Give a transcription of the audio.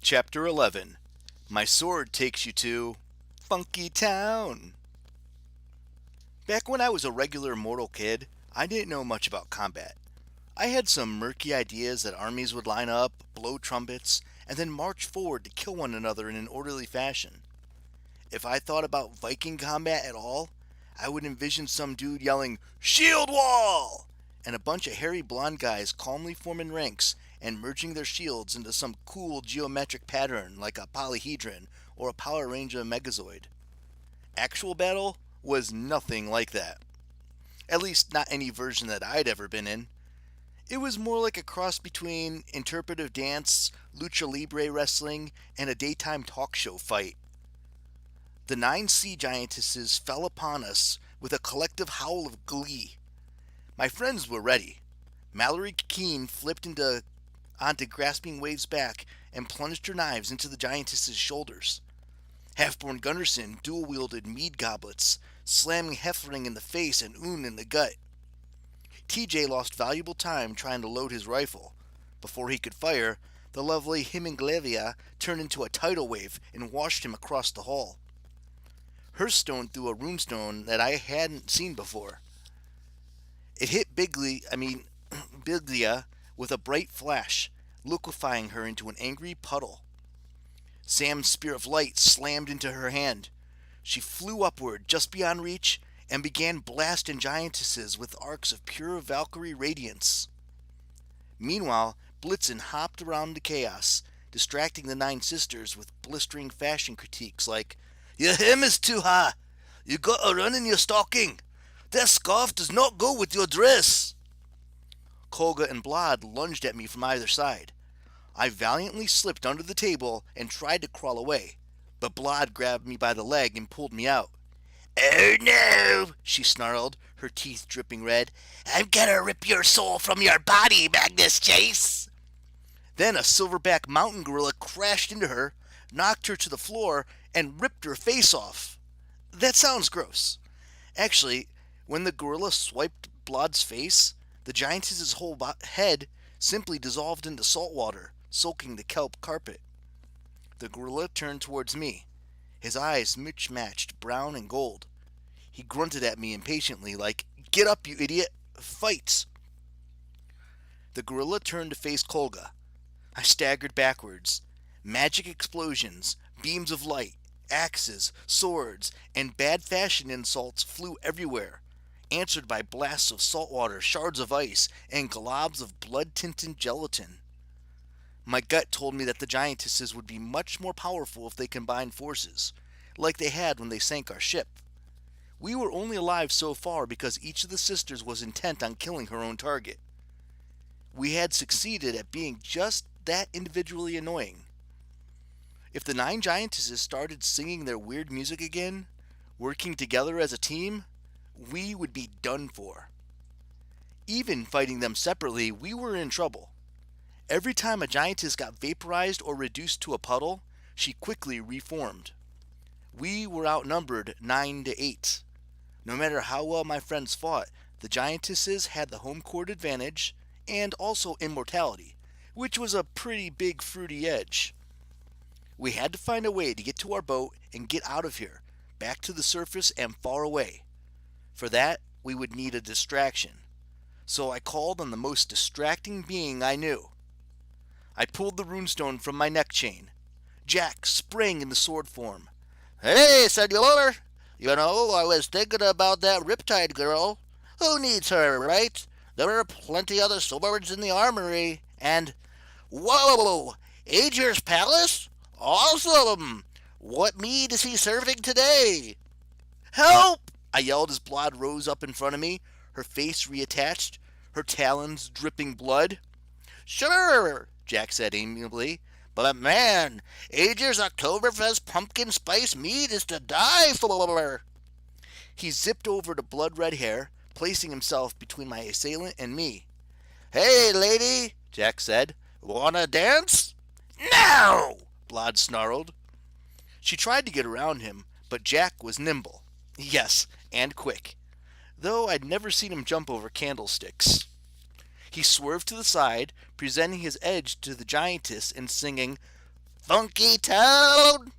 Chapter 11. My sword takes you to Funkytown. Back when I was a regular mortal kid, I didn't know much about combat. I had some murky ideas that armies would line up, blow trumpets, and then march forward to kill one another in an orderly fashion. If I thought about Viking combat at all, I would envision some dude yelling, "Shield wall!" and a bunch of hairy blonde guys calmly forming ranks and merging their shields into some cool geometric pattern like a polyhedron or a Power Ranger Megazord. Actual battle was nothing like that. At least not any version that I'd ever been in. It was more like a cross between interpretive dance, lucha libre wrestling, and a daytime talk show fight. The 9 sea giantesses fell upon us with a collective howl of glee. My friends were ready. Mallory Keene flipped onto grasping Wave's back and plunged her knives into the giantess's shoulders. Halfborn Gunderson dual-wielded mead goblets, slamming Heffling in the face and Oon in the gut. TJ lost valuable time trying to load his rifle. Before he could fire, the lovely Himinglevia turned into a tidal wave and washed him across the hall. Hearthstone threw a runestone that I hadn't seen before. It hit Biglia with a bright flash, liquefying her into an angry puddle. Sam's spear of light slammed into her hand. She flew upward just beyond reach and began blasting giantesses with arcs of pure Valkyrie radiance. Meanwhile, Blitzen hopped around the chaos, distracting the 9 sisters with blistering fashion critiques like, "Your hem is too high. You got a run in your stocking. That scarf does not go with your dress." Kolga and Blod lunged at me from either side. I valiantly slipped under the table and tried to crawl away, but Blod grabbed me by the leg and pulled me out. "Oh no," she snarled, her teeth dripping red. "I'm gonna rip your soul from your body, Magnus Chase." Then a silverback mountain gorilla crashed into her, knocked her to the floor, and ripped her face off. That sounds gross. Actually, when the gorilla swiped Blod's face, the giantess's whole head simply dissolved into salt water, soaking the kelp carpet. The gorilla turned towards me. His eyes mismatched brown and gold. He grunted at me impatiently like, "Get up, you idiot! Fight!" The gorilla turned to face Kolga. I staggered backwards. Magic explosions, beams of light, axes, swords, and bad fashion insults flew everywhere, answered by blasts of salt water, shards of ice, and globs of blood-tinted gelatin. My gut told me that the giantesses would be much more powerful if they combined forces, like they had when they sank our ship. We were only alive so far because each of the sisters was intent on killing her own target. We had succeeded at being just that individually annoying. If the 9 giantesses started singing their weird music again, working together as a team, we would be done for. Even fighting them separately, we were in trouble. Every time a giantess got vaporized or reduced to a puddle, she quickly reformed. We were outnumbered 9 to 8. No matter how well my friends fought, the giantesses had the home court advantage and also immortality, which was a pretty big fruity edge. We had to find a way to get to our boat and get out of here, back to the surface and far away. For that, we would need a distraction. So I called on the most distracting being I knew. I pulled the runestone from my neck chain. Jack sprang into sword form. "Hey, Cellular! You know, I was thinking about that Riptide girl. Who needs her, right? There are plenty other swords in the armory. And, whoa! Aegir's Palace? Awesome! What mead is he serving today?" "Help!" I yelled as Blod rose up in front of me, her face reattached, her talons dripping blood. "Sure," Jack said amiably, "but man, Aegir's Oktoberfest pumpkin spice mead is to die for." He zipped over to blood-red hair, placing himself between my assailant and me. "Hey, lady," Jack said, "wanna dance?" "No!" Blod snarled. She tried to get around him, but Jack was nimble. Yes, and quick. Though I'd never seen him jump over candlesticks. He swerved to the side, presenting his edge to the giantess and singing, Funkytown!